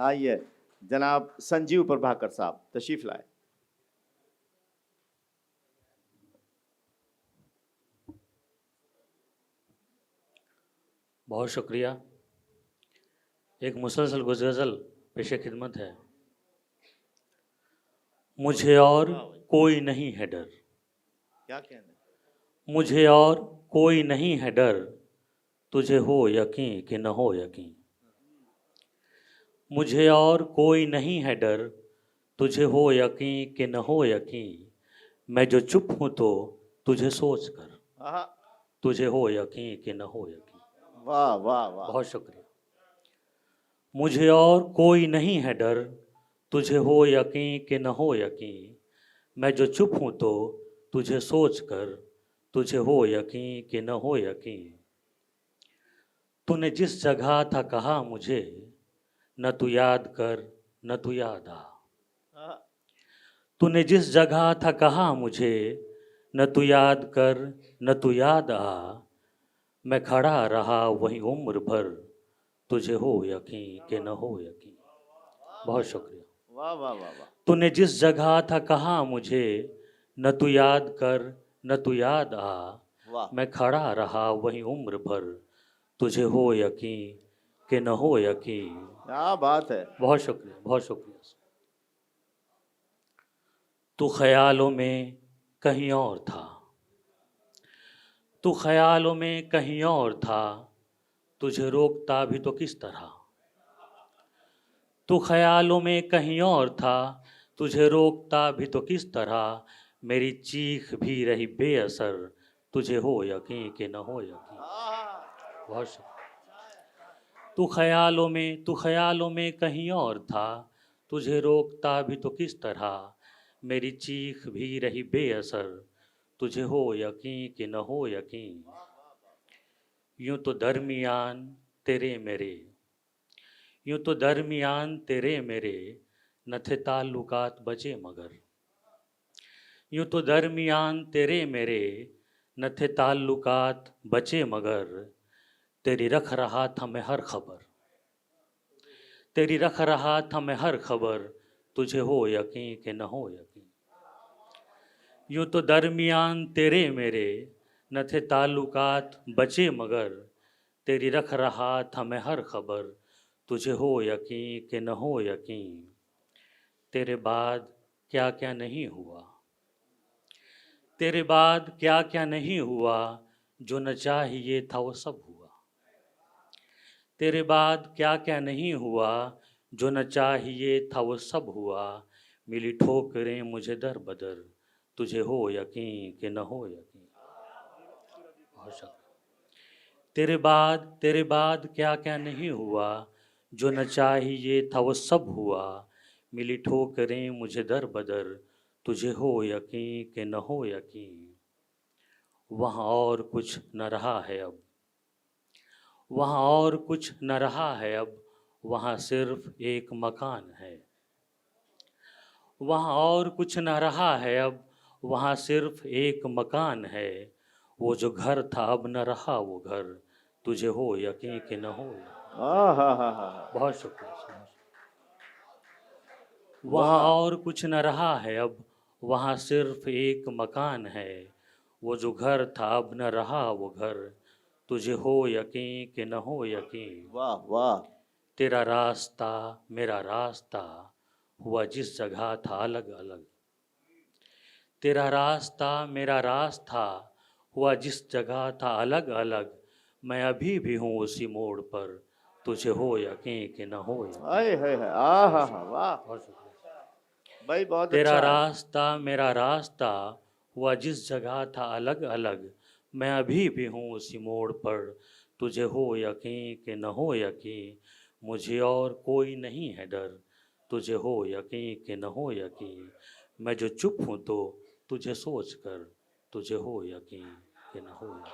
आइए जनाब संजीव प्रभाकर साहब तशरीफ लाए। बहुत शुक्रिया। एक मुसलसल गज़ल पेशे खिदमत है। मुझे और कोई नहीं है डर, क्या कहना, मुझे और कोई नहीं है डर, तुझे हो यकीन कि न हो यकीन। मुझे और कोई नहीं है डर, तुझे हो यकीन कि न हो यकीन। मैं जो चुप हूँ तो तुझे सोच कर, आहा, तुझे हो यकीन कि न हो यकीन। वाह वाह वाह। बहुत शुक्रिया। मुझे और कोई नहीं है डर, तुझे हो यकीन कि न हो यकीन। मैं जो चुप हूँ तो तुझे सोच कर, तुझे हो यकीन कि न हो यकीन। तूने जिस जगह था कहा मुझे, न तू याद कर न तू याद आ। आहा, तूने जिस जगह था कहा मुझे, न तू याद कर न तू याद आ। मैं खड़ा रहा वहीं उम्र भर, तुझे हो यकीन कि न हो यकीन। बहुत शुक्रिया। वाह वाह वाह वाह। तूने जिस जगह था कहा मुझे, न तू याद कर न तू याद आ। वाह मैं खड़ा रहा वहीं उम्र भर, तुझे हो यकीन कि न हो यकीन। क्या बात है। बहुत शुक्रिया, बहुत शुक्रिया। तू ख्यालों में कहीं और था, तू ख्यालों में कहीं और था, तुझे रोकता भी तो किस तरह। तू ख्यालों में कहीं और था, तुझे रोकता भी तो किस तरह। मेरी चीख भी रही बेअसर, तुझे हो यकीन कि न हो यकीन। बहुत शुक्रिया। तू ख्यालों में कहीं और था, तुझे रोकता भी तो किस तरह। मेरी चीख भी रही बेअसर, तुझे हो यकीन कि न हो यकीन। यूं तो दरमियान तेरे मेरे, यूं तो दरमियान तेरे मेरे, न थे ताल्लुकात बचे मगर। यूं तो दरमियान तेरे मेरे, न थे ताल्लुकात बचे मगर। तेरी रख रहा था मैं हर खबर, तेरी रख रहा था मैं हर खबर, तुझे हो यकीन कि न हो यकीन। यूं तो दरमियान तेरे मेरे, न थे ताल्लुकात बचे मगर। तेरी रख रहा था मैं हर खबर, तुझे हो यकीन कि न हो यकीन। तेरे बाद क्या क्या नहीं हुआ, तेरे बाद क्या क्या नहीं हुआ, जो न चाहिए था वो सब हुआ। तेरे बाद क्या क्या नहीं हुआ, जो न चाहिए था वो सब हुआ। मिली ठोकरें मुझे दर बदर, तुझे हो यकीन कि न हो यकीन। बहुत शुक्रिया। तेरे बाद क्या क्या नहीं हुआ, जो न चाहिए था वो सब हुआ। मिली ठोकरें मुझे दर बदर, तुझे हो यकीन कि न हो यकीन। वहाँ और कुछ न रहा है अब, वहाँ और कुछ न रहा है अब, वहाँ सिर्फ एक मकान है। वहाँ और कुछ न रहा है अब, वहाँ सिर्फ एक मकान है। वो जो घर था अब न रहा वो घर, तुझे हो यकीन कि न हो यकीन। आहा, बहुत शुक्रिया। वहाँ वाह और कुछ न रहा है अब, वहाँ सिर्फ एक मकान है। वो जो घर था अब न रहा वो घर, तुझे हो यकीन कि न हो यकीन। वाह वाह। तेरा रास्ता मेरा रास्ता हुआ जिस जगह था अलग अलग। तेरा रास्ता मेरा रास्ता हुआ जिस जगह था अलग अलग। मैं अभी भी हूँ उसी मोड़ पर, तुझे हो यकीन कि न हो यकीन। आए है बहुत आहा शुक्रिया, वाह बहुत शुक्रिया। भाई, बहुत तेरा अच्छा है। रास्ता मेरा रास्ता हुआ जिस जगह था अलग अलग। मैं अभी भी हूँ उसी मोड़ पर, तुझे हो यकीन कि न हो यकीन। मुझे और कोई नहीं है डर, तुझे हो यकीन कि न हो यकीन। मैं जो चुप हूँ तो तुझे सोच कर, तुझे हो यकीन कि न हो यकीन।